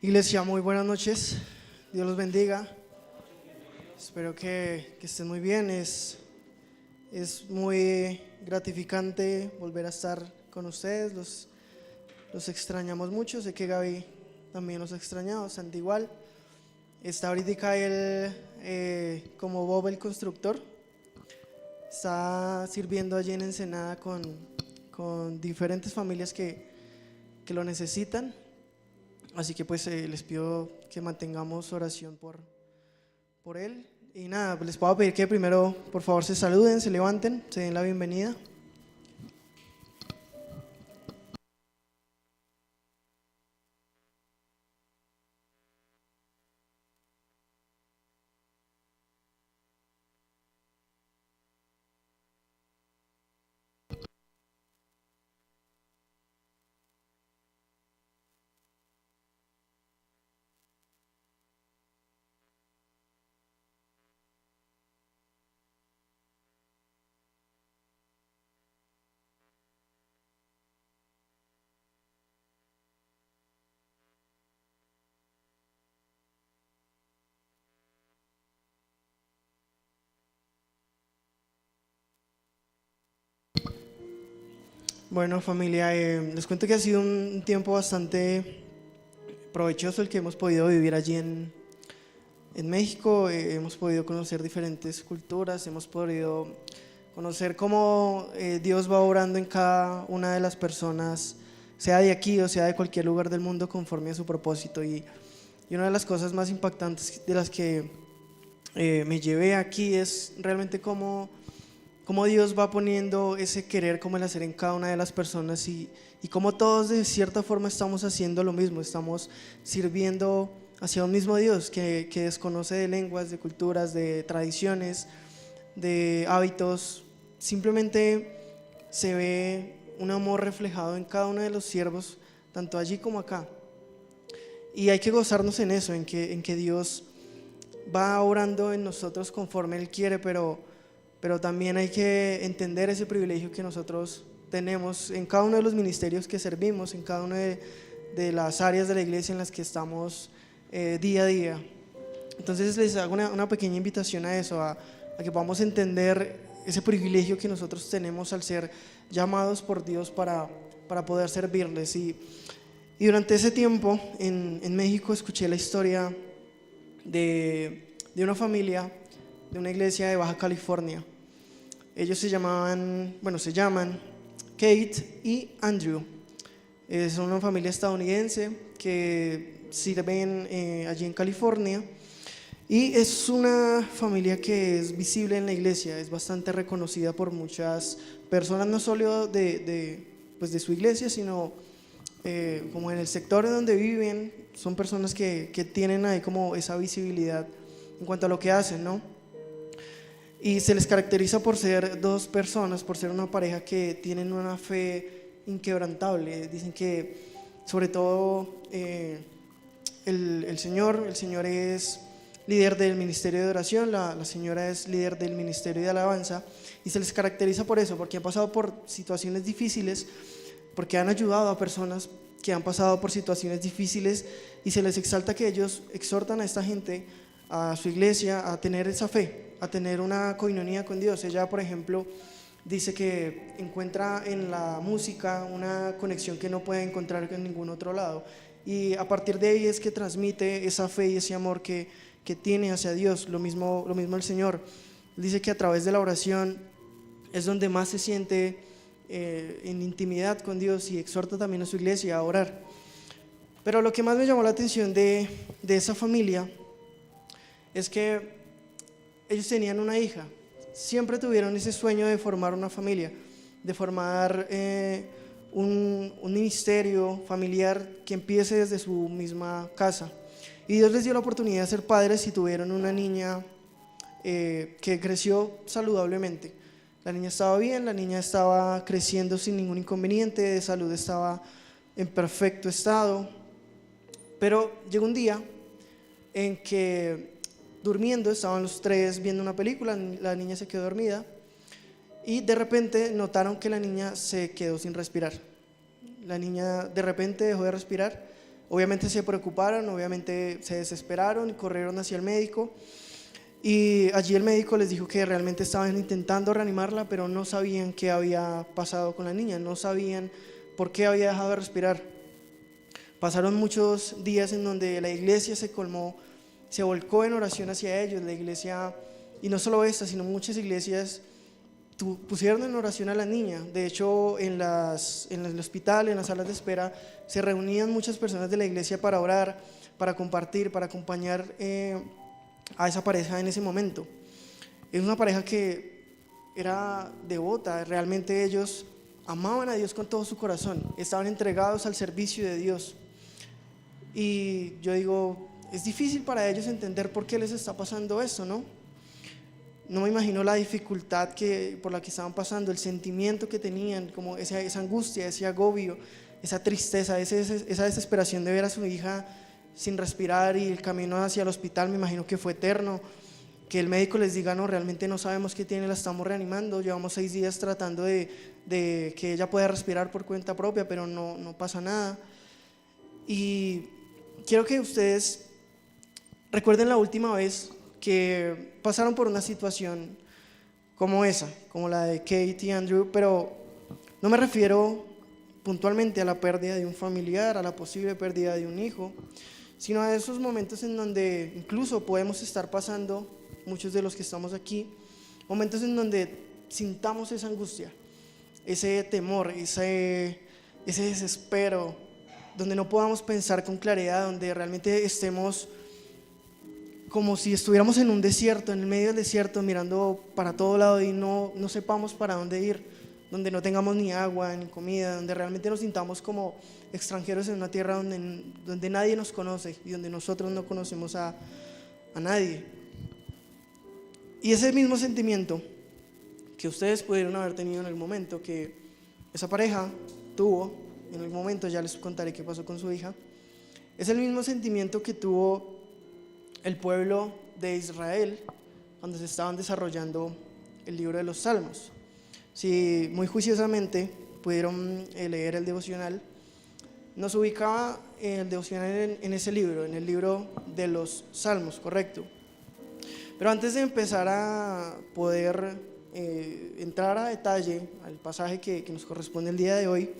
Iglesia, muy buenas noches. Dios los bendiga. Espero que estén muy bien. Es muy gratificante volver a estar con ustedes. Los extrañamos mucho. Sé que Gaby también los ha extrañado, Santi igual. Está ahorita él como Bob el constructor. Está sirviendo allí en Ensenada con diferentes familias que lo necesitan. Así que pues les pido que mantengamos oración por él. Y nada, les puedo pedir que primero por favor se saluden, se levanten, se den la bienvenida. Bueno familia, les cuento que ha sido un tiempo bastante provechoso el que hemos podido vivir allí en México. Hemos podido conocer diferentes culturas, hemos podido conocer cómo Dios va obrando en cada una de las personas, sea de aquí o sea de cualquier lugar del mundo, conforme a su propósito. Y una de las cosas más impactantes de las que me llevé aquí es realmente cómo Dios va poniendo ese querer como el hacer en cada una de las personas, y cómo todos de cierta forma estamos haciendo lo mismo, estamos sirviendo hacia un mismo Dios que desconoce de lenguas, de culturas, de tradiciones, de hábitos. Simplemente se ve un amor reflejado en cada uno de los siervos, tanto allí como acá. Y hay que gozarnos en eso, en que Dios va orando en nosotros conforme Él quiere, pero también hay que entender ese privilegio que nosotros tenemos en cada uno de los ministerios que servimos, en cada una de las áreas de la iglesia en las que estamos día a día. Entonces les hago una pequeña invitación a eso, a que podamos entender ese privilegio que nosotros tenemos al ser llamados por Dios para poder servirles. Y durante ese tiempo en México escuché la historia de una familia de una iglesia de Baja California. Ellos se llaman Kate y Andrew. Es una familia estadounidense que sirven allí en California, y es una familia que es visible en la iglesia, es bastante reconocida por muchas personas, no solo pues de su iglesia, sino como en el sector en donde viven. Son personas que tienen ahí como esa visibilidad en cuanto a lo que hacen, ¿no? Y se les caracteriza por ser dos personas, por ser una pareja que tienen una fe inquebrantable. Dicen que sobre todo el señor es líder del ministerio de oración, la señora es líder del ministerio de alabanza, y se les caracteriza por eso, porque han pasado por situaciones difíciles, porque han ayudado a personas que han pasado por situaciones difíciles, y se les exalta que ellos exhortan a esta gente, a su iglesia, a tener esa fe, a tener una coinonía con Dios. Ella, por ejemplo, dice que encuentra en la música una conexión que no puede encontrar en ningún otro lado, y a partir de ahí es que transmite esa fe y ese amor que tiene hacia Dios. Lo mismo el Señor dice que a través de la oración es donde más se siente en intimidad con Dios, y exhorta también a su iglesia a orar. Pero lo que más me llamó la atención de esa familia es que ellos tenían una hija. Siempre tuvieron ese sueño de formar una familia, de formar un ministerio familiar que empiece desde su misma casa. Y Dios les dio la oportunidad de ser padres, y tuvieron una niña que creció saludablemente. La niña estaba bien, la niña estaba creciendo sin ningún inconveniente, de salud estaba en perfecto estado. Pero llegó un día en que, durmiendo, estaban los tres viendo una película, la niña se quedó dormida, y de repente notaron que la niña se quedó sin respirar. La niña de repente dejó de respirar, Obviamente se preocuparon, obviamente se desesperaron y corrieron hacia el médico. Y allí el médico les dijo que realmente estaban intentando reanimarla, pero no sabían qué había pasado con la niña, no sabían por qué había dejado de respirar. Pasaron muchos días en donde la iglesia se colmó, se volcó en oración hacia ellos. La iglesia, y no solo esta, sino muchas iglesias pusieron en oración a la niña. De hecho, en el hospital, en las salas de espera, se reunían muchas personas de la iglesia para orar, para compartir, para acompañar a esa pareja en ese momento. Es una pareja que era devota, realmente ellos amaban a Dios con todo su corazón, estaban entregados al servicio de Dios. Y yo digo, es difícil para ellos entender por qué les está pasando eso, ¿no? No me imagino la dificultad por la que estaban pasando, el sentimiento que tenían, como esa angustia, ese agobio, esa tristeza, esa desesperación de ver a su hija sin respirar, y el camino hacia el hospital me imagino que fue eterno. Que el médico les diga, no, realmente no sabemos qué tiene, la estamos reanimando, llevamos 6 días tratando de que ella pueda respirar por cuenta propia, pero no pasa nada. Y quiero que ustedes recuerden la última vez que pasaron por una situación como esa, como la de Kate y Andrew, pero no me refiero puntualmente a la pérdida de un familiar, a la posible pérdida de un hijo, sino a esos momentos en donde incluso podemos estar pasando, muchos de los que estamos aquí, momentos en donde sintamos esa angustia, ese temor, ese desespero, donde no podamos pensar con claridad, donde realmente estemos como si estuviéramos en un desierto, en el medio del desierto, mirando para todo lado y no sepamos para dónde ir, donde no tengamos ni agua ni comida, donde realmente nos sintamos como extranjeros en una tierra donde nadie nos conoce y donde nosotros no conocemos a nadie. Y ese mismo sentimiento que ustedes pudieron haber tenido en el momento que esa pareja tuvo, en el momento, ya les contaré qué pasó con su hija, es el mismo sentimiento que tuvo el pueblo de Israel cuando se estaban desarrollando el libro de los Salmos. Si muy juiciosamente pudieron leer el devocional, nos ubicaba el devocional en ese libro, en el libro de los Salmos, correcto. Pero antes de empezar a poder entrar a detalle al pasaje que nos corresponde el día de hoy,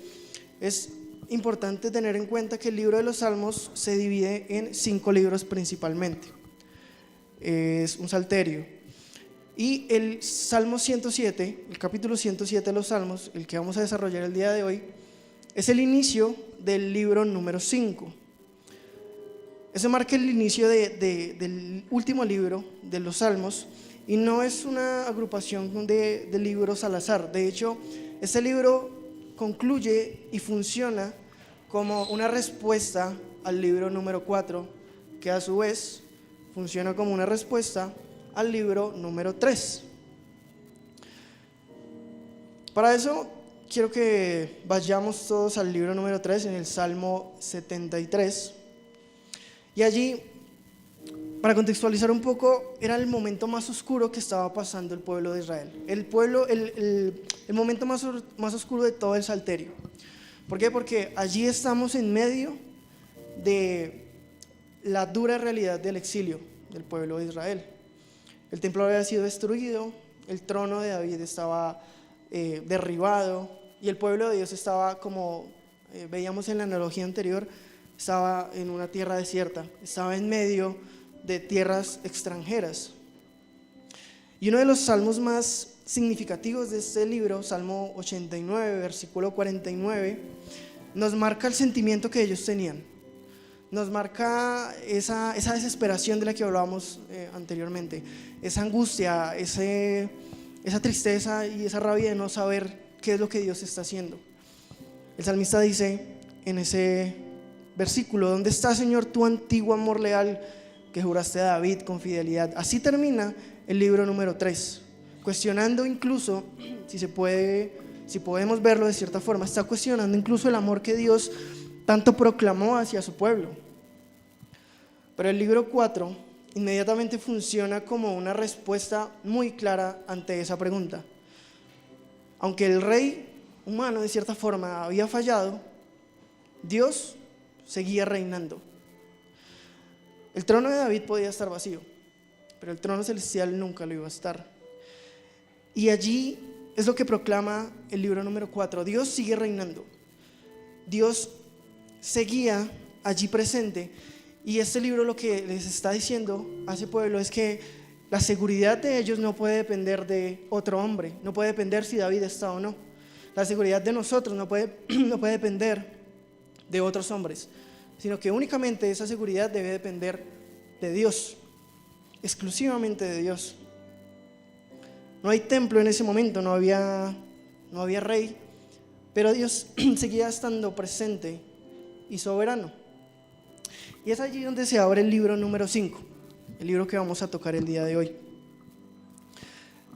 es importante tener en cuenta que el libro de los Salmos se divide en 5 libros principalmente. Es un salterio. Y el Salmo 107, el capítulo 107 de los Salmos, el que vamos a desarrollar el día de hoy, es el inicio del libro número 5. Ese marca el inicio del último libro de los Salmos, y no es una agrupación de libros al azar. De hecho, este libro concluye y funciona como una respuesta al libro número 4, que a su vez funciona como una respuesta al libro número 3. Para eso quiero que vayamos todos al libro número 3, en el Salmo 73. Y allí, para contextualizar un poco, era el momento más oscuro que estaba pasando el pueblo de Israel. El momento más oscuro de todo el Salterio. ¿Por qué? Porque allí estamos en medio de la dura realidad del exilio del pueblo de Israel. El templo había sido destruido, el trono de David estaba derribado, y el pueblo de Dios estaba, como veíamos en la analogía anterior, estaba en una tierra desierta, estaba en medio de tierras extranjeras. Y uno de los salmos más significativos de este libro, Salmo 89, versículo 49, nos marca el sentimiento que ellos tenían. Nos marca esa desesperación de la que hablábamos anteriormente, esa angustia, esa tristeza y esa rabia de no saber qué es lo que Dios está haciendo. El salmista dice en ese versículo: ¿dónde está, Señor, tu antiguo amor leal que juraste a David con fidelidad? Así termina el libro número 3, cuestionando incluso, si podemos verlo de cierta forma, está cuestionando incluso el amor que Dios tanto proclamó hacia su pueblo. Pero el libro 4 inmediatamente funciona como una respuesta muy clara ante esa pregunta. Aunque el rey humano de cierta forma había fallado, Dios seguía reinando. El trono de David podía estar vacío, pero el trono celestial nunca lo iba a estar. Y allí es lo que proclama el libro número 4. Dios sigue reinando. Dios seguía allí presente. Y este libro lo que les está diciendo a ese pueblo es que la seguridad de ellos no puede depender de otro hombre, no puede depender si David está o no. La seguridad de nosotros no puede depender de otros hombres, sino que únicamente esa seguridad debe depender de Dios, exclusivamente de Dios. No hay templo en ese momento, no había rey, pero Dios seguía estando presente y soberano. Y es allí donde se abre el libro número 5, el libro que vamos a tocar el día de hoy,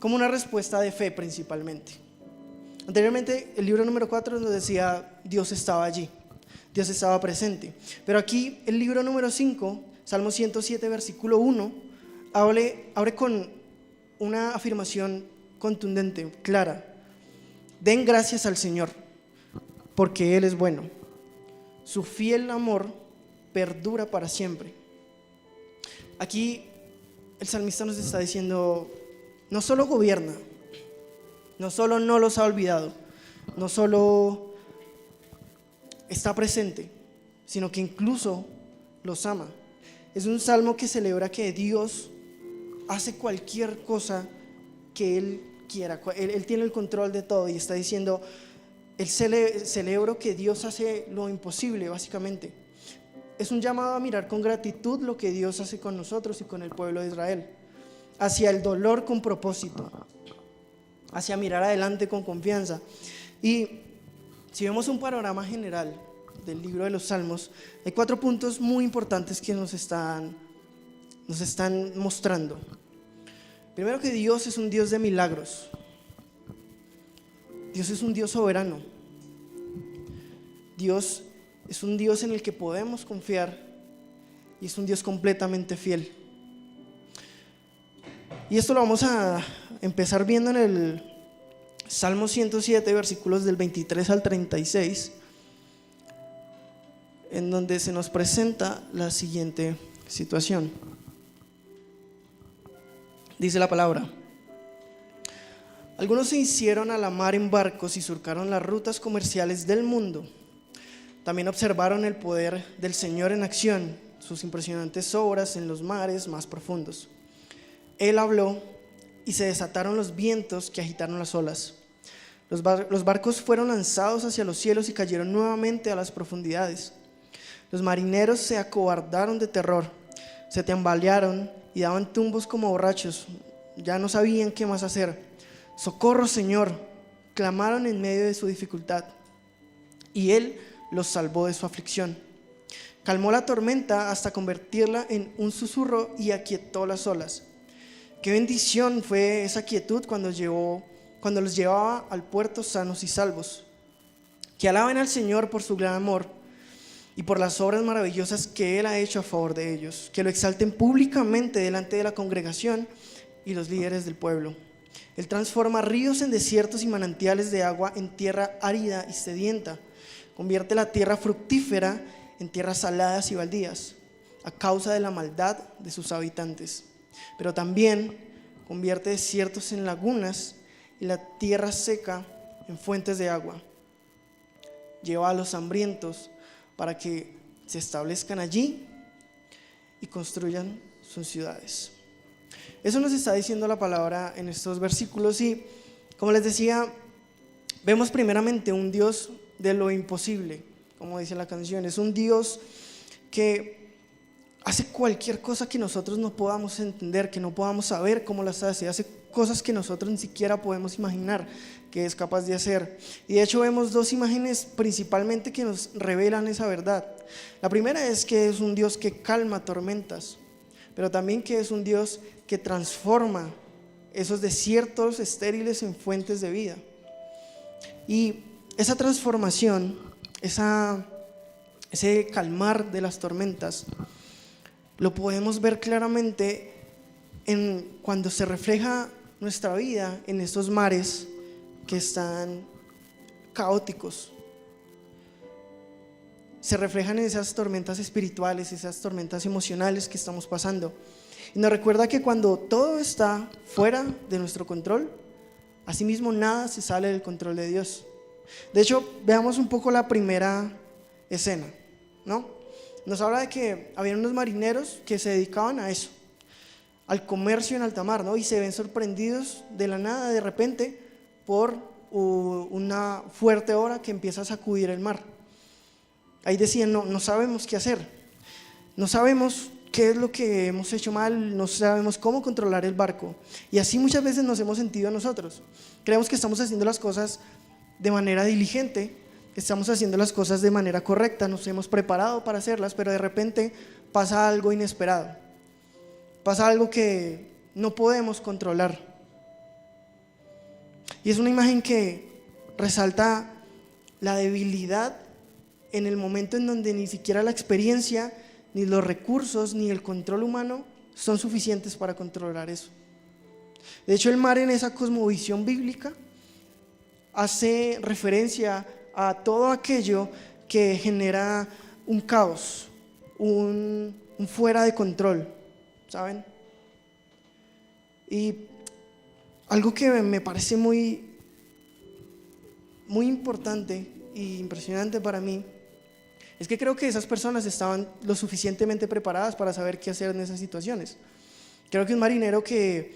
como una respuesta de fe principalmente. Anteriormente el libro número 4 nos decía Dios estaba allí, Dios estaba presente, pero aquí el libro número 5, Salmo 107 versículo 1, abre con una afirmación contundente, clara: den gracias al Señor, porque Él es bueno, su fiel amor perdura para siempre. Aquí el salmista nos está diciendo, no solo gobierna, no solo no los ha olvidado, no solo está presente, sino que incluso los ama. Es un salmo que celebra que Dios hace cualquier cosa que Él quiera. Él tiene el control de todo y está diciendo, celebro que Dios hace lo imposible, básicamente. Es un llamado a mirar con gratitud lo que Dios hace con nosotros y con el pueblo de Israel, hacia el dolor con propósito, hacia mirar adelante con confianza. Y si vemos un panorama general del libro de los Salmos, hay 4 puntos muy importantes que nos están mostrando. Primero, que Dios es un Dios de milagros. Dios es un Dios soberano. Dios es un Dios en el que podemos confiar y es un Dios completamente fiel. Y esto lo vamos a empezar viendo en el Salmo 107, versículos del 23 al 36, en donde se nos presenta la siguiente situación. Dice la palabra: algunos se hicieron a la mar en barcos y surcaron las rutas comerciales del mundo. También observaron el poder del Señor en acción, sus impresionantes obras en los mares más profundos. Él habló y se desataron los vientos que agitaron las olas. Los barcos fueron lanzados hacia los cielos y cayeron nuevamente a las profundidades. Los marineros se acobardaron de terror, se tambalearon y daban tumbos como borrachos. Ya no sabían qué más hacer. «¡Socorro, Señor!», clamaron en medio de su dificultad, y Él los salvó de su aflicción. Calmó la tormenta hasta convertirla en un susurro y aquietó las olas. Qué bendición fue esa quietud cuando los llevaba al puerto sanos y salvos. Que alaben al Señor por su gran amor y por las obras maravillosas que Él ha hecho a favor de ellos. Que lo exalten públicamente delante de la congregación y los líderes del pueblo. Él transforma ríos en desiertos y manantiales de agua en tierra árida y sedienta. Convierte la tierra fructífera en tierras saladas y baldías, a causa de la maldad de sus habitantes. Pero también convierte desiertos en lagunas y la tierra seca en fuentes de agua. Lleva a los hambrientos para que se establezcan allí y construyan sus ciudades. Eso nos está diciendo la palabra en estos versículos y, como les decía, vemos primeramente un Dios de lo imposible, como dice la canción. Es un Dios que hace cualquier cosa que nosotros no podamos entender, que no podamos saber cómo las hace. Hace cosas que nosotros ni siquiera podemos imaginar que es capaz de hacer. Y de hecho vemos 2 imágenes principalmente que nos revelan esa verdad. La primera es que es un Dios que calma tormentas, pero también que es un Dios que transforma esos desiertos estériles en fuentes de vida. Y esa transformación, ese calmar de las tormentas, lo podemos ver claramente cuando se refleja nuestra vida en estos mares que están caóticos. se reflejan en esas tormentas espirituales, esas tormentas emocionales que estamos pasando. Y nos recuerda que cuando todo está fuera de nuestro control, asimismo nada se sale del control de Dios. De hecho, veamos un poco la primera escena, ¿no? Nos habla de que había unos marineros que se dedicaban a eso, al comercio en alta mar, ¿no? Y se ven sorprendidos de la nada, de repente, por una fuerte ola que empieza a sacudir el mar. Ahí decían, no sabemos qué hacer, no sabemos qué es lo que hemos hecho mal, no sabemos cómo controlar el barco. Y así muchas veces nos hemos sentido nosotros. Creemos que estamos haciendo las cosas de manera diligente, estamos haciendo las cosas de manera correcta, nos hemos preparado para hacerlas, pero de repente pasa algo inesperado, pasa algo que no podemos controlar. Y es una imagen que resalta la debilidad en el momento en donde ni siquiera la experiencia, ni los recursos, ni el control humano son suficientes para controlar eso. De hecho, el mar en esa cosmovisión bíblica hace referencia a todo aquello que genera un caos, un fuera de control, ¿saben? Y algo que me parece muy importante e impresionante para mí es que creo que esas personas estaban lo suficientemente preparadas para saber qué hacer en esas situaciones. Creo que un marinero que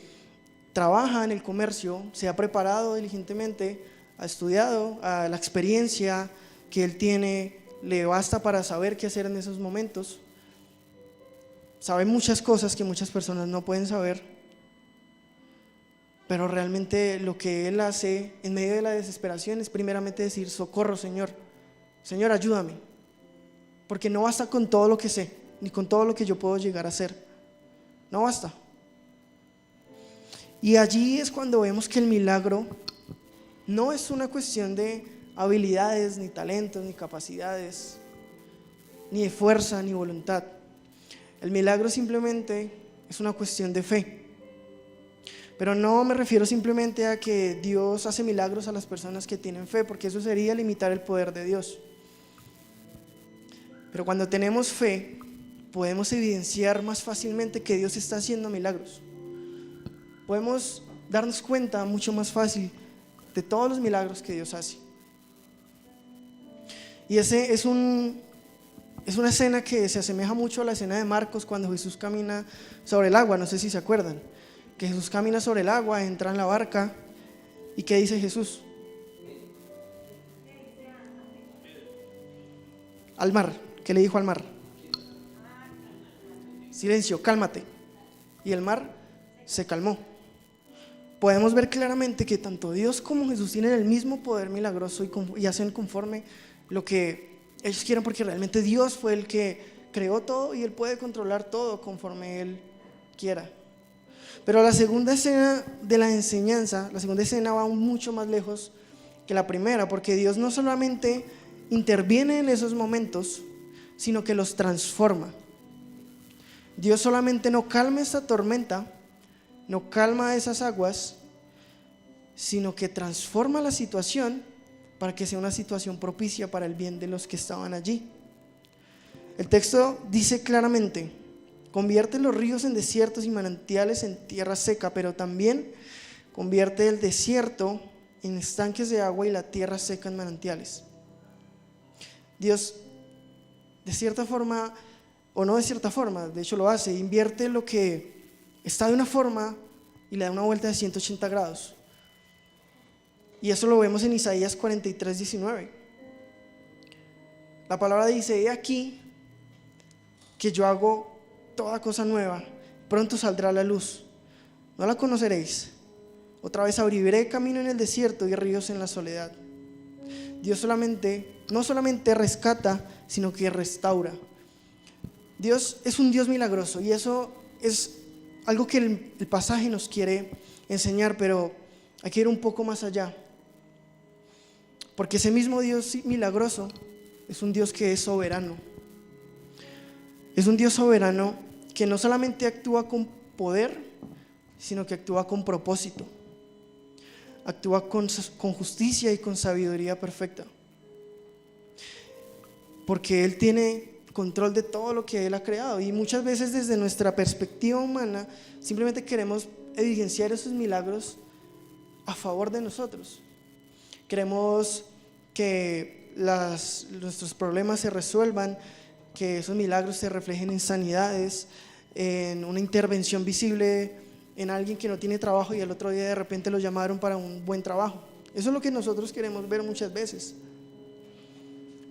trabaja en el comercio se ha preparado diligentemente, ha estudiado, a la experiencia que él tiene le basta para saber qué hacer en esos momentos. Sabe muchas cosas que muchas personas no pueden saber, pero realmente lo que él hace en medio de la desesperación es primeramente decir: socorro, Señor, Señor, ayúdame, porque no basta con todo lo que sé, ni con todo lo que yo puedo llegar a hacer, no basta. Y allí es cuando vemos que el milagro no es una cuestión de habilidades, ni talentos, ni capacidades, ni de fuerza, ni voluntad. El milagro simplemente es una cuestión de fe. Pero no me refiero simplemente a que Dios hace milagros a las personas que tienen fe, porque eso sería limitar el poder de Dios. Pero cuando tenemos fe, podemos evidenciar más fácilmente que Dios está haciendo milagros. Podemos darnos cuenta mucho más fácil de todos los milagros que Dios hace. Y ese es una escena que se asemeja mucho a la escena de Marcos cuando Jesús camina sobre el agua. No sé si se acuerdan, que Jesús camina sobre el agua, entra en la barca. ¿Y qué dice Jesús? Al mar. ¿Qué le dijo al mar? Silencio, cálmate. Y el mar se calmó. Podemos ver claramente que tanto Dios como Jesús tienen el mismo poder milagroso y hacen conforme lo que ellos quieren, porque realmente Dios fue el que creó todo y Él puede controlar todo conforme Él quiera. Pero la segunda escena de la enseñanza, la segunda escena va mucho más lejos que la primera, porque Dios no solamente interviene en esos momentos, sino que los transforma. Dios solamente no calma esta tormenta, no calma esas aguas, sino que transforma la situación para que sea una situación propicia para el bien de los que estaban allí. El texto dice claramente: convierte los ríos en desiertos y manantiales en tierra seca, pero también convierte el desierto en estanques de agua y la tierra seca en manantiales. Dios, de cierta forma, o no de cierta forma, de hecho lo hace, invierte lo que está de una forma y le da una vuelta de 180 grados. Y eso lo vemos en Isaías 43:19. La palabra dice: he aquí que yo hago toda cosa nueva, pronto saldrá la luz, no la conoceréis. Otra vez abriré camino en el desierto y ríos en la soledad. Dios no solamente rescata, sino que restaura. Dios es un Dios milagroso, y eso es algo que el pasaje nos quiere enseñar, pero hay que ir un poco más allá, porque ese mismo Dios milagroso es un Dios que es soberano. Es un Dios soberano que no solamente actúa con poder, sino que actúa con propósito, actúa con justicia y con sabiduría perfecta. porque Él tiene control de todo lo que Él ha creado. Y muchas veces desde nuestra perspectiva humana simplemente queremos evidenciar esos milagros a favor de nosotros. Queremos que nuestros problemas se resuelvan, que esos milagros se reflejen en sanidades, en una intervención visible en alguien que no tiene trabajo y al otro día de repente lo llamaron para un buen trabajo. Eso es lo que nosotros queremos ver muchas veces.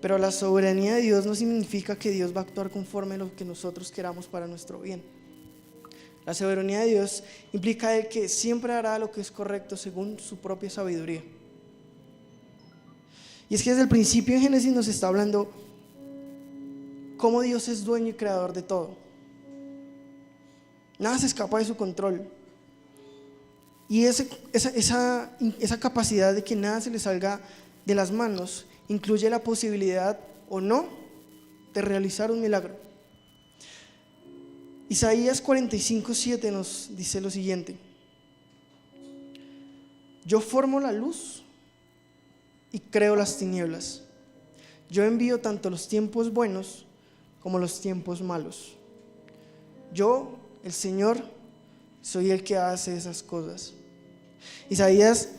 Pero la soberanía de Dios no significa que Dios va a actuar conforme a lo que nosotros queramos para nuestro bien. La soberanía de Dios implica que siempre hará lo que es correcto según su propia sabiduría. Y es que desde el principio en Génesis nos está hablando cómo Dios es dueño y creador de todo. Nada se escapa de su control. Y esa capacidad de que nada se le salga de las manos incluye la posibilidad o no de realizar un milagro. Isaías 45:7 nos dice lo siguiente: yo formo la luz y creo las tinieblas. Yo envío tanto los tiempos buenos como los tiempos malos. Yo, el Señor, soy el que hace esas cosas. Isaías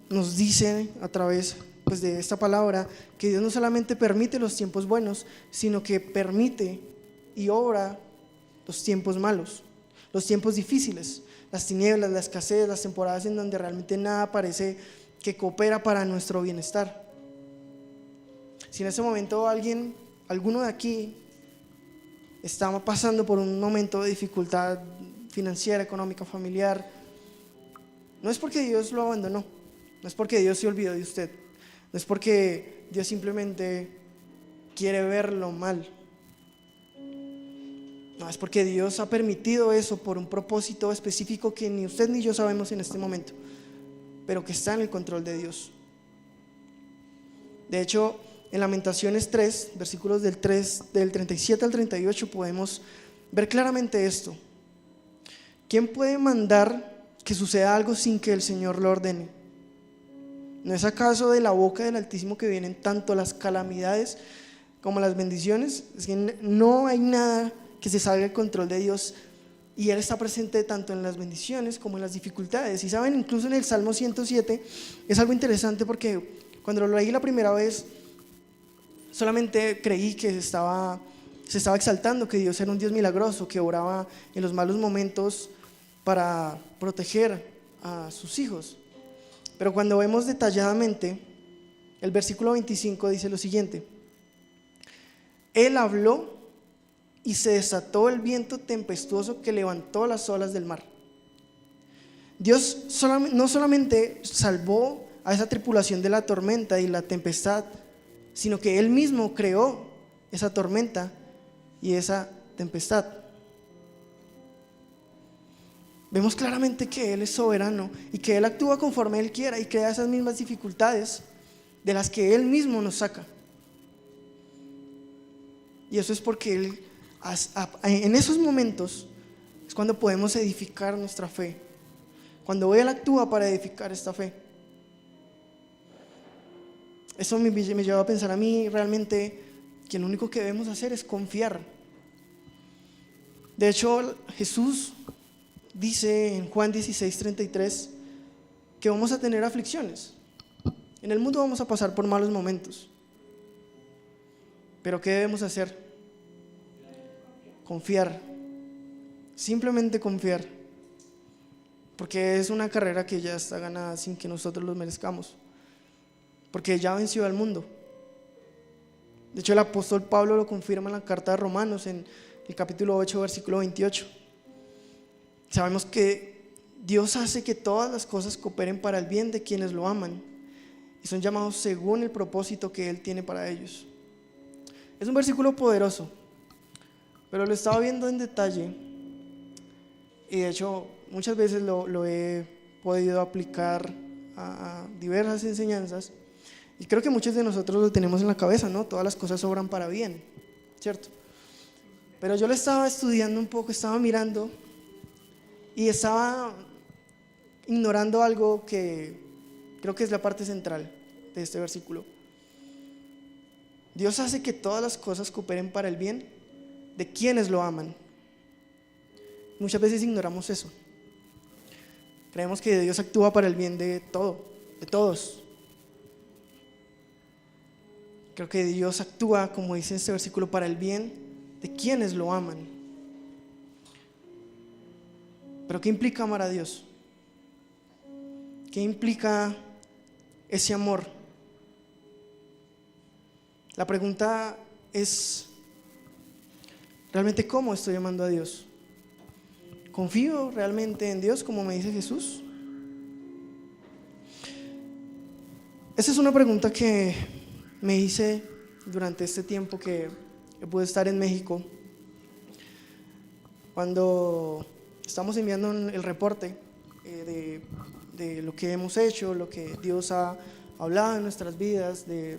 nos dice a través de esta palabra que Dios no solamente permite los tiempos buenos, sino que permite y obra los tiempos malos, los tiempos difíciles, las tinieblas, la escasez, las temporadas en donde realmente nada parece que coopera para nuestro bienestar. Si en ese momento alguno de aquí está pasando por un momento de dificultad financiera, económica, familiar, no es porque Dios lo abandonó, no es porque Dios se olvidó de usted, no es porque Dios simplemente quiere verlo mal. No, es porque Dios ha permitido eso por un propósito específico que ni usted ni yo sabemos en este momento, pero que está en el control de Dios. De hecho, en Lamentaciones 3, versículos del 37 al 38, podemos ver claramente esto. ¿Quién puede mandar que suceda algo sin que el Señor lo ordene? ¿No es acaso de la boca del Altísimo que vienen tanto las calamidades como las bendiciones? Es que no hay nada que se salga del control de Dios, y Él está presente tanto en las bendiciones como en las dificultades. Y saben, incluso en el Salmo 107 es algo interesante, porque cuando lo leí la primera vez solamente creí que se estaba exaltando que Dios era un Dios milagroso, que oraba en los malos momentos para proteger a sus hijos. Pero cuando vemos detalladamente, el versículo 25 dice lo siguiente: Él habló y se desató el viento tempestuoso que levantó las olas del mar. Dios no solamente salvó a esa tripulación de la tormenta y la tempestad, sino que Él mismo creó esa tormenta y esa tempestad. Vemos claramente que Él es soberano y que Él actúa conforme Él quiera y crea esas mismas dificultades de las que Él mismo nos saca. Y eso es porque Él, en esos momentos, es cuando podemos edificar nuestra fe, cuando Él actúa para edificar esta fe. Eso me lleva a pensar a mí realmente que lo único que debemos hacer es confiar. De hecho, Jesús dice en Juan 16:33 que vamos a tener aflicciones. En el mundo vamos a pasar por malos momentos. ¿Pero qué debemos hacer? Confiar. Simplemente confiar. Porque es una carrera que ya está ganada sin que nosotros lo merezcamos. Porque ya venció al mundo. De hecho, el apóstol Pablo lo confirma en la carta de Romanos, en el capítulo 8, versículo 28. Sabemos que Dios hace que todas las cosas cooperen para el bien de quienes lo aman y son llamados según el propósito que Él tiene para ellos. Es un versículo poderoso, pero lo he estado viendo en detalle y de hecho muchas veces lo he podido aplicar a diversas enseñanzas. Y creo que muchos de nosotros lo tenemos en la cabeza, ¿no? Todas las cosas obran para bien, ¿cierto? Pero yo lo estaba estudiando un poco, estaba mirando y estaba ignorando algo que creo que es la parte central de este versículo. Dios hace que todas las cosas cooperen para el bien de quienes lo aman. Muchas veces ignoramos eso. Creemos que Dios actúa para el bien de todo, de todos. Creo que Dios actúa, como dice este versículo, para el bien de quienes lo aman. Pero ¿qué implica amar a Dios? ¿Qué implica ese amor? La pregunta es, ¿realmente cómo estoy amando a Dios? ¿Confío realmente en Dios como me dice Jesús? Esa es una pregunta que me hice durante este tiempo que pude estar en México. Cuando estamos enviando el reporte de lo que hemos hecho, lo que Dios ha hablado en nuestras vidas, de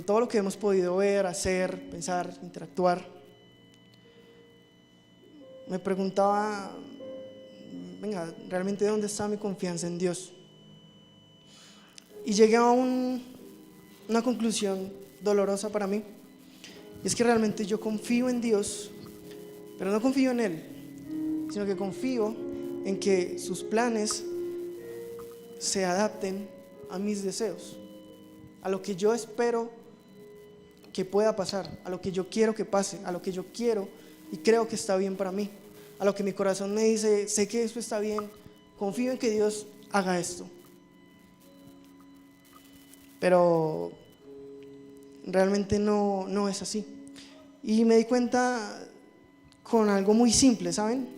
todo lo que hemos podido ver, hacer, pensar, interactuar, me preguntaba, venga, ¿realmente dónde está mi confianza en Dios? Y llegué a una conclusión dolorosa para mí, y es que realmente yo confío en Dios, pero no confío en Él, sino que confío en que sus planes se adapten a mis deseos, a lo que yo espero que pueda pasar, a lo que yo quiero que pase, a lo que yo quiero y creo que está bien para mí, a lo que mi corazón me dice, sé que esto está bien, confío en que Dios haga esto. Pero realmente no es así. Y me di cuenta con algo muy simple, ¿saben?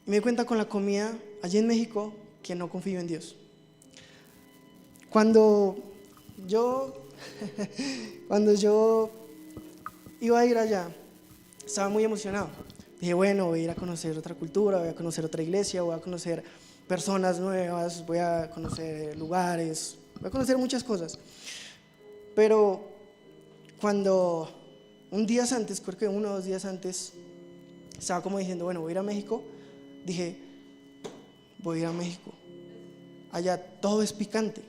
Me di cuenta con la comida allí en México que no confío en Dios. Cuando yo iba a ir allá, estaba muy emocionado. Dije, bueno, voy a ir a conocer otra cultura, voy a conocer otra iglesia, voy a conocer personas nuevas, voy a conocer lugares, voy a conocer muchas cosas. Pero cuando un día antes, creo que 1 o 2 días antes, estaba como diciendo, bueno, voy a ir a México, dije, voy a ir a México, allá todo es picante.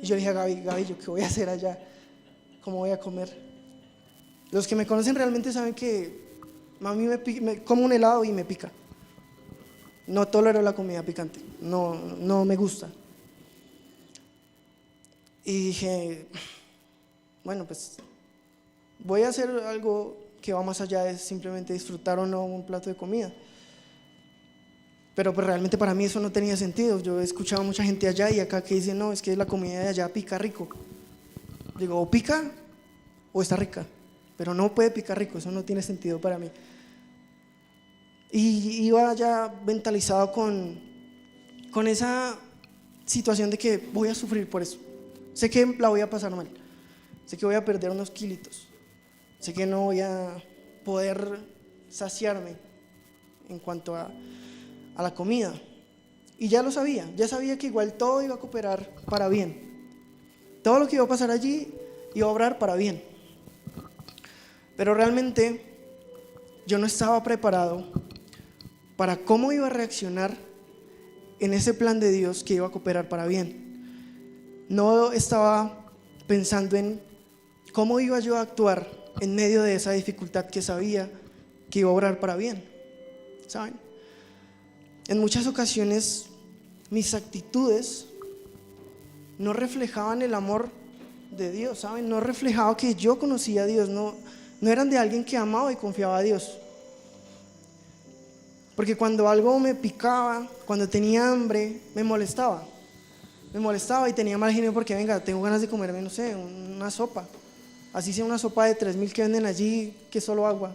Y yo le dije a Gaby, ¿yo qué voy a hacer allá? ¿Cómo voy a comer? Los que me conocen realmente saben que a mí me como un helado y me pica. No tolero la comida picante, no me gusta. Y dije, bueno, pues voy a hacer algo que va más allá de simplemente disfrutar o no un plato de comida. Pero pues realmente para mí eso no tenía sentido. Yo he escuchado a mucha gente allá y acá que dicen, no, es que la comida de allá pica rico. Digo, o pica o está rica, pero no puede picar rico, eso no tiene sentido para mí. Y iba ya mentalizado con esa situación de que voy a sufrir por eso. Sé que la voy a pasar mal, sé que voy a perder unos kilitos, sé que no voy a poder saciarme en cuanto a la comida. Y ya lo sabía, ya sabía que igual todo iba a cooperar para bien. Todo lo que iba a pasar allí iba a obrar para bien. Pero realmente yo no estaba preparado para cómo iba a reaccionar en ese plan de Dios que iba a cooperar para bien. No estaba pensando en cómo iba yo a actuar en medio de esa dificultad que sabía que iba a obrar para bien, ¿saben? En muchas ocasiones mis actitudes no reflejaban el amor de Dios, ¿saben? No reflejaba que yo conocía a Dios, no eran de alguien que amaba y confiaba a Dios. Porque cuando algo me picaba, cuando tenía hambre, me molestaba y tenía mal genio porque, venga, tengo ganas de comerme, no sé, una sopa. Así sea una sopa de 3.000 que venden allí, que es solo agua,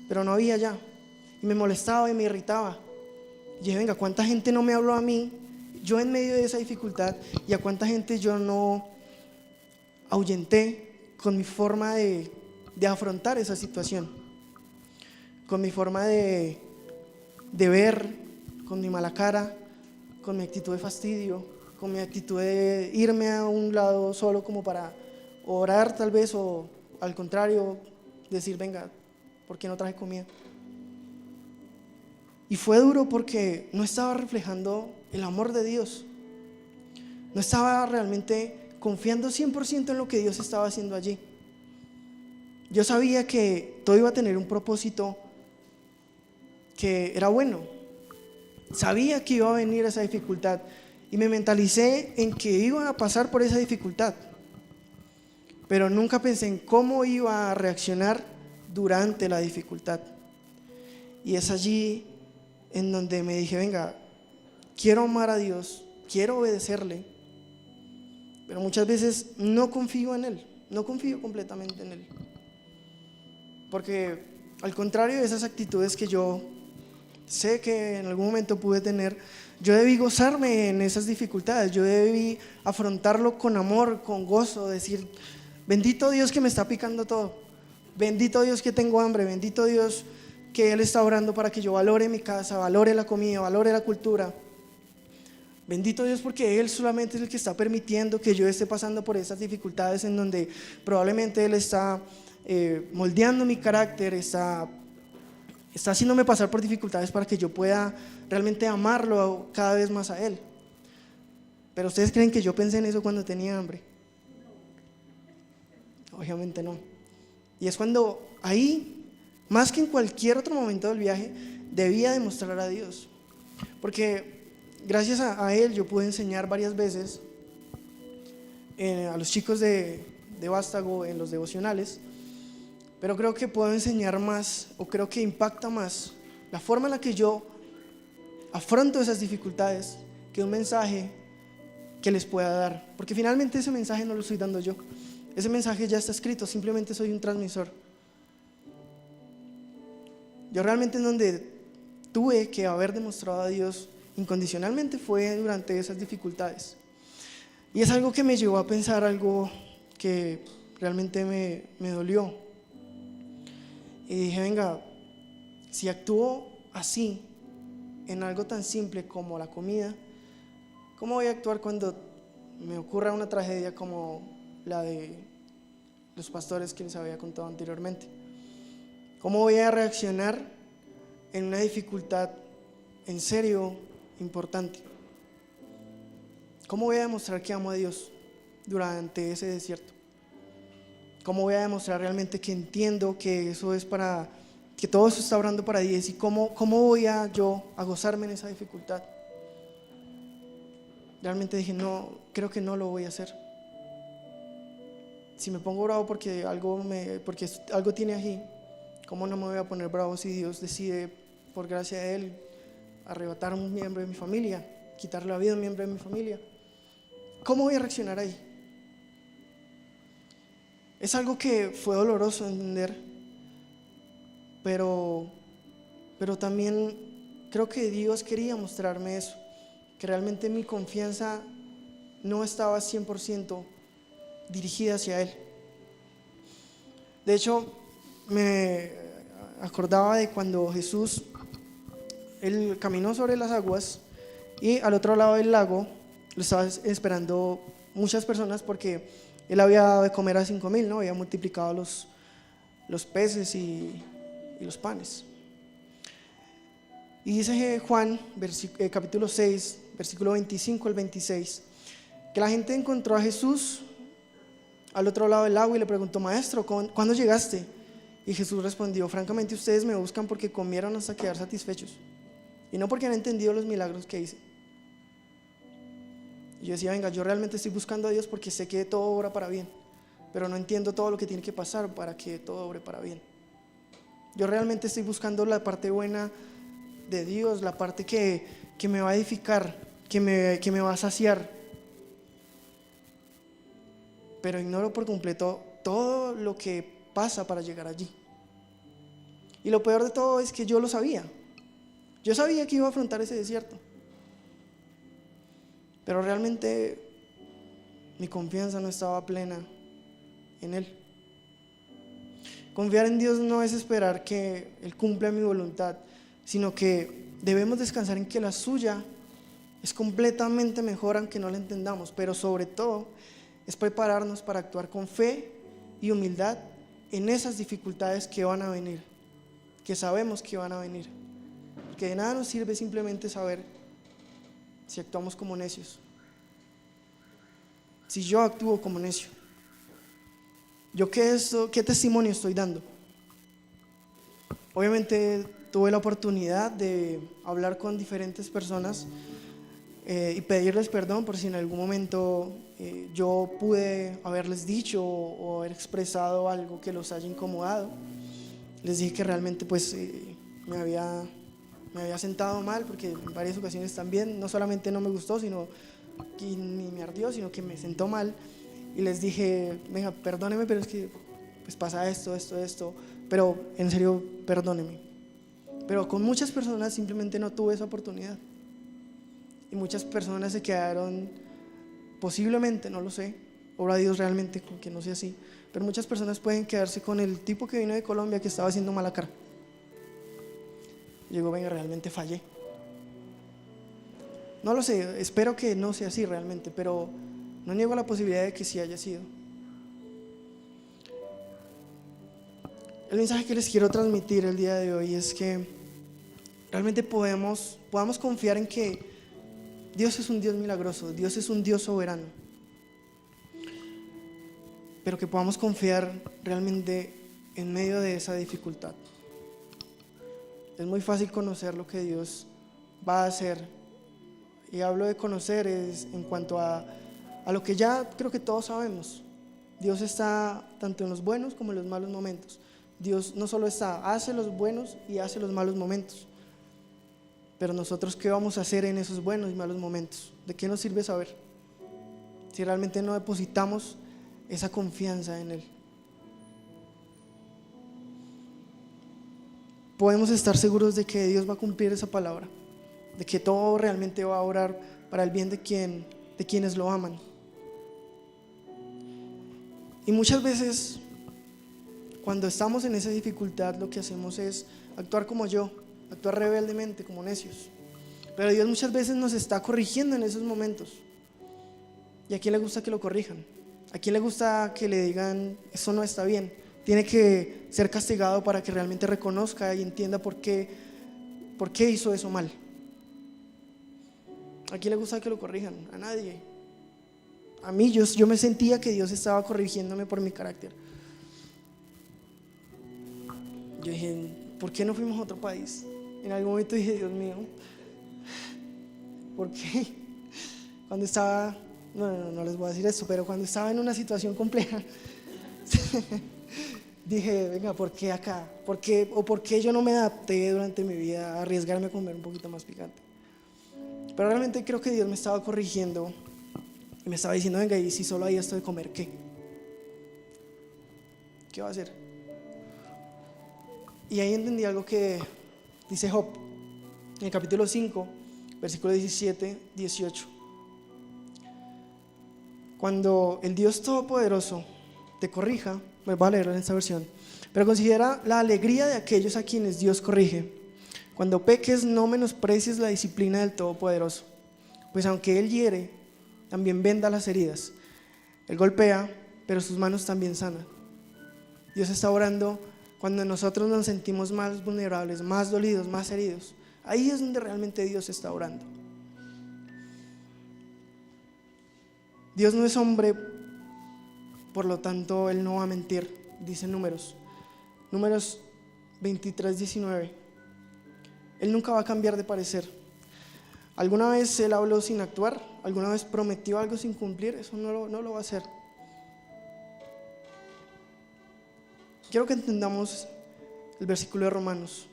pero no había ya. Y me molestaba y me irritaba. Y dije, venga, ¿cuánta gente no me habló a mí, yo en medio de esa dificultad, y a cuánta gente yo no ahuyenté con mi forma de afrontar esa situación, con mi forma de ver, con mi mala cara, con mi actitud de fastidio, con mi actitud de irme a un lado solo como para orar tal vez, o al contrario, decir, venga, ¿por qué no traje comida? Y fue duro porque no estaba reflejando el amor de Dios, no estaba realmente confiando 100% en lo que Dios estaba haciendo allí. Yo sabía que todo iba a tener un propósito que era bueno. Sabía que iba a venir esa dificultad y me mentalicé en que iba a pasar por esa dificultad, pero nunca pensé en cómo iba a reaccionar durante la dificultad. Y es allí en donde me dije, venga, quiero amar a Dios, quiero obedecerle, pero muchas veces no confío en Él, no confío completamente en Él. Porque al contrario de esas actitudes que yo sé que en algún momento pude tener, yo debí gozarme en esas dificultades, yo debí afrontarlo con amor, con gozo, decir, bendito Dios que me está picando todo, bendito Dios que tengo hambre, bendito Dios que Él está orando para que yo valore mi casa, valore la comida, valore la cultura. Bendito Dios porque Él solamente es el que está permitiendo que yo esté pasando por esas dificultades en donde probablemente Él está moldeando mi carácter, está haciéndome pasar por dificultades para que yo pueda realmente amarlo cada vez más a Él. Pero ¿ustedes creen que yo pensé en eso cuando tenía hambre? Obviamente no. Y es cuando ahí, más que en cualquier otro momento del viaje, debía demostrar a Dios. Porque gracias a Él yo pude enseñar varias veces a los chicos de Vástago en los devocionales. Pero creo que puedo enseñar más, o creo que impacta más la forma en la que yo afronto esas dificultades que un mensaje que les pueda dar. Porque finalmente ese mensaje no lo estoy dando yo. Ese mensaje ya está escrito, simplemente soy un transmisor. Yo realmente en donde tuve que haber demostrado a Dios incondicionalmente fue durante esas dificultades. Y es algo que me llevó a pensar algo que realmente me dolió. Y dije, venga, si actúo así en algo tan simple como la comida, ¿cómo voy a actuar cuando me ocurra una tragedia como la de los pastores que les había contado anteriormente? ¿Cómo voy a reaccionar en una dificultad en serio importante? ¿Cómo voy a demostrar que amo a Dios durante ese desierto? ¿Cómo voy a demostrar realmente que entiendo que eso es para, que todo eso está obrando para Dios? ¿Y cómo voy yo a gozarme en esa dificultad? Realmente dije, no, creo que no lo voy a hacer. Si me pongo bravo porque algo tiene aquí, ¿cómo no me voy a poner bravo si Dios decide, por gracia de Él, arrebatar a un miembro de mi familia, quitarle la vida a un miembro de mi familia? ¿Cómo voy a reaccionar ahí? Es algo que fue doloroso entender, pero también creo que Dios quería mostrarme eso, que realmente mi confianza no estaba 100% dirigida hacia Él. De hecho, me acordaba de cuando Jesús, Él caminó sobre las aguas y al otro lado del lago lo estaban esperando muchas personas porque Él había dado de comer a 5,000, ¿no? Había multiplicado los peces y los panes. Y dice Juan, capítulo 6, versículo 25 al 26, que la gente encontró a Jesús al otro lado del agua y le preguntó, maestro, ¿cuándo llegaste? Y Jesús respondió, francamente ustedes me buscan porque comieron hasta quedar satisfechos y no porque han entendido los milagros que hice. Y yo decía, venga, yo realmente estoy buscando a Dios porque sé que todo obra para bien, pero no entiendo todo lo que tiene que pasar para que todo obre para bien. Yo realmente estoy buscando la parte buena de Dios, la parte que me va a edificar, que me va a saciar, pero ignoro por completo todo lo que pasa para llegar allí. Y lo peor de todo es que yo lo sabía. Yo sabía que iba a afrontar ese desierto, pero realmente mi confianza no estaba plena en Él. Confiar en Dios no es esperar que Él cumpla mi voluntad, sino que debemos descansar en que la suya es completamente mejor aunque no la entendamos, pero sobre todo es prepararnos para actuar con fe y humildad en esas dificultades que van a venir, que sabemos que van a venir, porque de nada nos sirve simplemente saber si actuamos como necios, si yo actúo como necio? ¿Yo qué testimonio estoy dando? Obviamente tuve la oportunidad de hablar con diferentes personas y pedirles perdón por si en algún momento yo pude haberles dicho o haber expresado algo que los haya incomodado. Les dije que realmente pues me había sentado mal, porque en varias ocasiones también no solamente no me gustó, sino que ni me ardió, sino que me sentó mal. Y les dije, venga, perdóneme, pero es que pues pasa esto, pero en serio, perdóneme. Pero con muchas personas simplemente no tuve esa oportunidad. Y muchas personas se quedaron, posiblemente, no lo sé, obra Dios realmente que no sea así, pero muchas personas pueden quedarse con el tipo que vino de Colombia que estaba haciendo mala cara. Llegó, venga, realmente fallé. No lo sé, espero que no sea así realmente, pero no niego la posibilidad de que sí haya sido. El mensaje que les quiero transmitir el día de hoy es que realmente podamos confiar en que Dios es un Dios milagroso, Dios es un Dios soberano, pero que podamos confiar realmente en medio de esa dificultad. Es muy fácil conocer lo que Dios va a hacer, y hablo de conocer es en cuanto a lo que ya creo que todos sabemos. Dios está tanto en los buenos como en los malos momentos. Dios no solo hace los buenos y hace los malos momentos, pero nosotros, ¿qué vamos a hacer en esos buenos y malos momentos? ¿De qué nos sirve saber si realmente no depositamos esa confianza en Él? Podemos estar seguros de que Dios va a cumplir esa palabra, de que todo realmente va a obrar para el bien de quienes lo aman. Y muchas veces, cuando estamos en esa dificultad, lo que hacemos es actuar como yo, actuar rebeldemente, como necios. Pero Dios muchas veces nos está corrigiendo en esos momentos. ¿Y a quién le gusta que lo corrijan? ¿A quién le gusta que le digan, eso no está bien? Tiene que ser castigado para que realmente reconozca y entienda por qué hizo eso mal. ¿A quién le gusta que lo corrijan? A nadie. A mí, yo me sentía que Dios estaba corrigiéndome por mi carácter. Yo dije, ¿por qué no fuimos a otro país? En algún momento dije, Dios mío, ¿por qué? Cuando estaba, no les voy a decir eso, pero cuando estaba en una situación compleja, dije, venga, ¿por qué acá? ¿Por qué yo no me adapté durante mi vida a arriesgarme a comer un poquito más picante? Pero realmente creo que Dios me estaba corrigiendo y me estaba diciendo, venga, y si solo hay esto de comer, ¿qué? ¿Qué va a hacer? Y ahí entendí algo que dice Job en el capítulo 5, versículo 17, 18. Cuando el Dios Todopoderoso te corrija, me voy a leerlo en esta versión, pero considera la alegría de aquellos a quienes Dios corrige. Cuando peques, no menosprecies la disciplina del Todopoderoso, pues aunque Él hiere, también venda las heridas. Él golpea, pero sus manos también sanan. Dios está orando cuando nosotros nos sentimos más vulnerables, más dolidos, más heridos. Ahí es donde realmente Dios está orando. Dios no es hombre, por lo tanto Él no va a mentir, dice Números 23, 19. Él nunca va a cambiar de parecer. ¿Alguna vez Él habló sin actuar? ¿Alguna vez prometió algo sin cumplir? Eso no lo va a hacer. Quiero que entendamos el versículo de Romanos.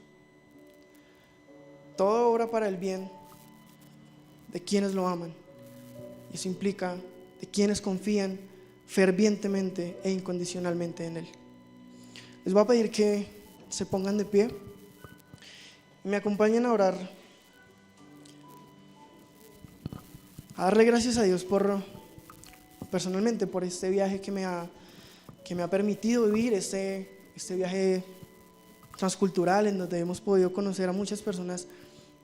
Todo obra para el bien de quienes lo aman. Y eso implica de quienes confían fervientemente e incondicionalmente en Él. Les voy a pedir que se pongan de pie y me acompañen a orar, a darle gracias a Dios personalmente por este viaje que me ha permitido vivir, este viaje transcultural en donde hemos podido conocer a muchas personas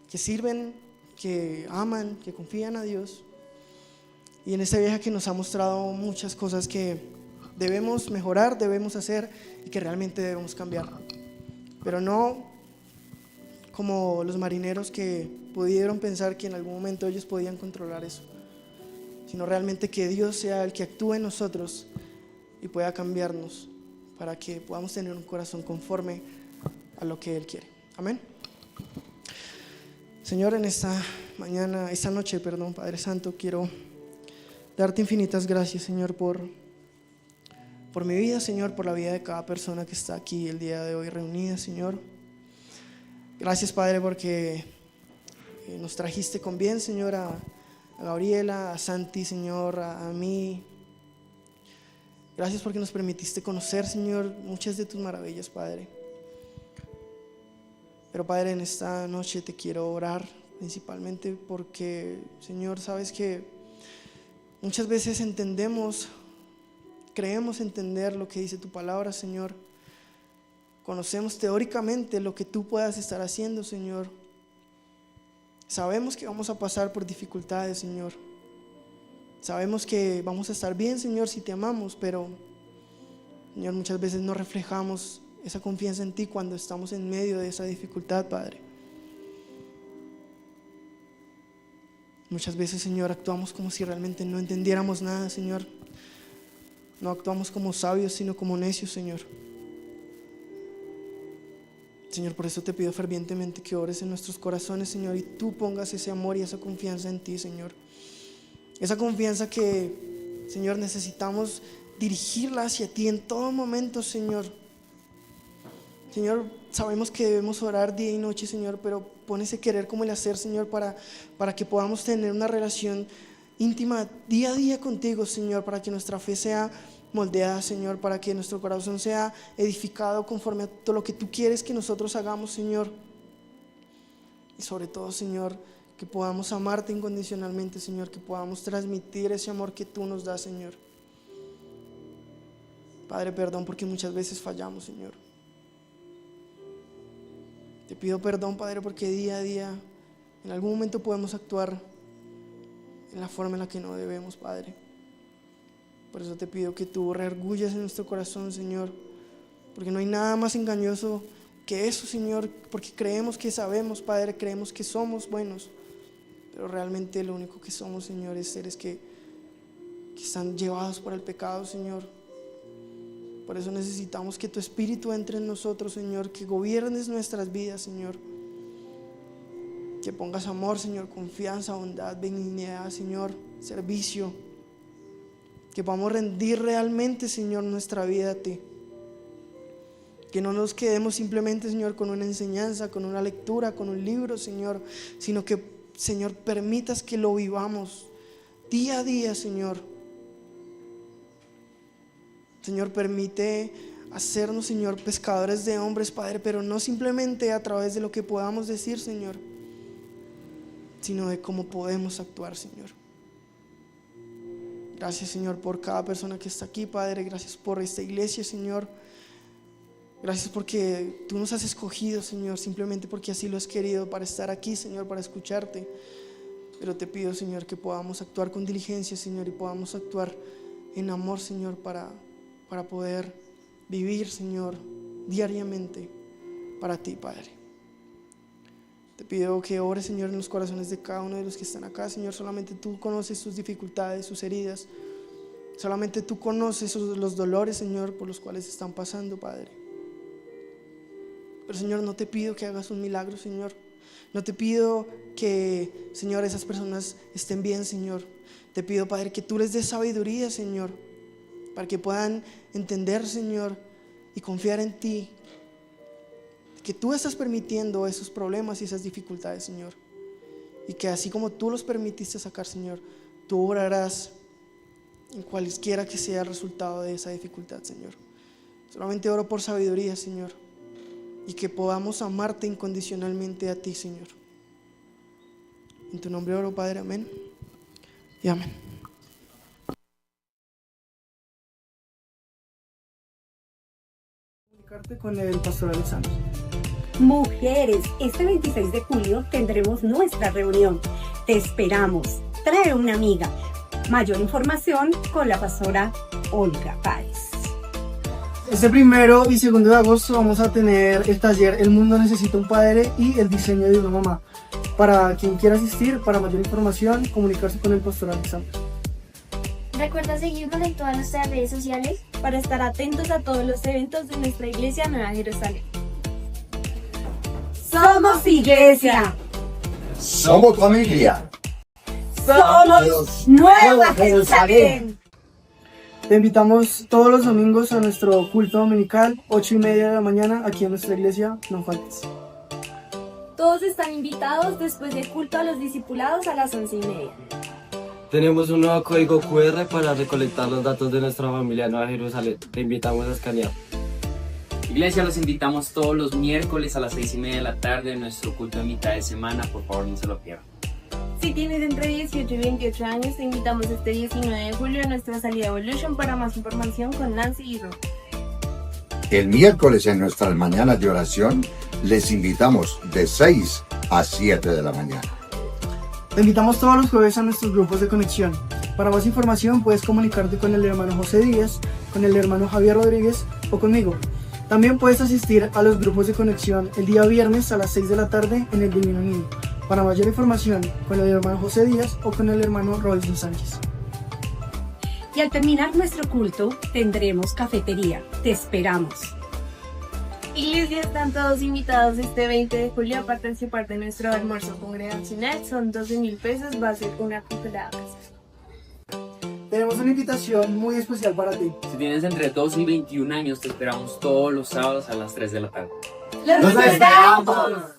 que sirven, que aman, que confían a Dios, y en este viaje que nos ha mostrado muchas cosas que debemos mejorar, debemos hacer y que realmente debemos cambiar, pero no como los marineros que pudieron pensar que en algún momento ellos podían controlar eso. sino realmente que Dios sea el que actúe en nosotros y pueda cambiarnos para que podamos tener un corazón conforme a lo que Él quiere. Amén. Señor, en esta noche, Padre Santo, quiero darte infinitas gracias, Señor, por mi vida, Señor, por la vida de cada persona que está aquí el día de hoy reunida, Señor. Gracias, Padre, porque nos trajiste con bien, Señor, a Gabriela, a Santi, Señor, a mí. Gracias porque nos permitiste conocer, Señor, muchas de tus maravillas, Padre. Pero, Padre, en esta noche te quiero orar principalmente porque, Señor, sabes que muchas veces creemos entender lo que dice tu palabra, Señor. Conocemos teóricamente lo que tú puedas estar haciendo, Señor. Sabemos que vamos a pasar por dificultades, Señor. Sabemos que vamos a estar bien, Señor, si te amamos, pero, Señor, muchas veces no reflejamos esa confianza en ti cuando estamos en medio de esa dificultad, Padre. Muchas veces, Señor, actuamos como si realmente no entendiéramos nada, Señor. No actuamos como sabios, sino como necios, Señor. Señor, por eso te pido fervientemente que ores en nuestros corazones, Señor, y tú pongas ese amor y esa confianza en ti, Señor. Esa confianza que, Señor, necesitamos dirigirla hacia ti en todo momento, Señor. Señor, sabemos que debemos orar día y noche, Señor, pero pon ese querer como el hacer, Señor, para que podamos tener una relación íntima día a día contigo, Señor, para que nuestra fe sea moldeada, Señor, para que nuestro corazón sea edificado conforme a todo lo que tú quieres que nosotros hagamos, Señor. Y sobre todo, Señor, que podamos amarte incondicionalmente, Señor, que podamos transmitir ese amor que tú nos das, Señor. Padre, perdón porque muchas veces fallamos, Señor. Te pido perdón, Padre, porque día a día en algún momento podemos actuar en la forma en la que no debemos, Padre. Por eso te pido que tú reargulles en nuestro corazón, Señor, porque no hay nada más engañoso que eso, Señor, porque creemos que sabemos, Padre, creemos que somos buenos, pero realmente lo único que somos, Señor, es seres que están llevados por el pecado, Señor. Por eso necesitamos que tu Espíritu entre en nosotros, Señor, que gobiernes nuestras vidas, Señor. Que pongas amor, Señor, confianza, bondad, benignidad, Señor, servicio. Que podamos rendir realmente, Señor, nuestra vida a ti. Que no nos quedemos simplemente, Señor, con una enseñanza, con una lectura, con un libro, Señor, sino que, Señor, permitas que lo vivamos día a día, Señor. Señor, permite hacernos, Señor, pescadores de hombres, Padre, pero no simplemente a través de lo que podamos decir, Señor, sino de cómo podemos actuar, Señor. Gracias, Señor, por cada persona que está aquí, Padre. Gracias por esta iglesia, Señor. Gracias porque tú nos has escogido, Señor, simplemente porque así lo has querido, para estar aquí, Señor, para escucharte. Pero te pido, Señor, que podamos actuar con diligencia, Señor, y podamos actuar en amor, Señor, para poder vivir, Señor, diariamente para ti, Padre. Te pido que ores, Señor, en los corazones de cada uno de los que están acá, Señor. Solamente tú conoces sus dificultades, sus heridas. Solamente tú conoces los dolores, Señor, por los cuales están pasando, Padre. Pero, Señor, no te pido que hagas un milagro, Señor. No te pido que, Señor, esas personas estén bien, Señor. Te pido, Padre, que tú les des sabiduría, Señor, para que puedan entender, Señor, y confiar en ti, que tú estás permitiendo esos problemas y esas dificultades, Señor, y que así como tú los permitiste sacar, Señor, tú obrarás en cualquiera que sea el resultado de esa dificultad, Señor. Solamente oro por sabiduría, Señor, y que podamos amarte incondicionalmente a ti, Señor. En tu nombre oro, Padre, amén y amén. Con el pastor Alexander. Mujeres, este 26 de julio tendremos nuestra reunión. Te esperamos. Trae una amiga. Mayor información con la pastora Olga Páez. Este 1 y 2 de agosto vamos a tener el taller El Mundo Necesita un Padre y el diseño de una mamá. Para quien quiera asistir, para mayor información, comunicarse con el pastor Alexander. Recuerda seguirnos en todas nuestras redes sociales para estar atentos a todos los eventos de nuestra iglesia Nueva Jerusalén. Somos iglesia. Somos familia. Somos Nueva Jerusalén. Te invitamos todos los domingos a nuestro culto dominical, 8:30 de la mañana, aquí en nuestra iglesia. No faltes. Todos están invitados después del culto a los discipulados a las 11:30. Tenemos un nuevo código QR para recolectar los datos de nuestra familia Nueva Jerusalén. Te invitamos a escanear. Iglesia, los invitamos todos los miércoles a las 6:30 de la tarde en nuestro culto de mitad de semana. Por favor, no se lo pierdan. Si tienes entre 18 y 28 años, te invitamos este 19 de julio a nuestra salida Evolution para más información con Nancy y Ro. El miércoles en nuestras mañanas de oración les invitamos de 6 a 7 de la mañana. Te invitamos todos los jueves a nuestros grupos de conexión. Para más información puedes comunicarte con el hermano José Díaz, con el hermano Javier Rodríguez o conmigo. También puedes asistir a los grupos de conexión el día viernes a las 6 de la tarde en el Divino Niño. Para mayor información, con el hermano José Díaz o con el hermano Robinson Sánchez. Y al terminar nuestro culto, tendremos cafetería. Te esperamos. Iglesia, están todos invitados este 20 de julio a participar de nuestro almuerzo congregacional. Son 12,000 pesos, va a ser una congelada. Tenemos una invitación muy especial para ti. Si tienes entre 12 y 21 años, te esperamos todos los sábados a las 3 de la tarde. ¡Los esperamos!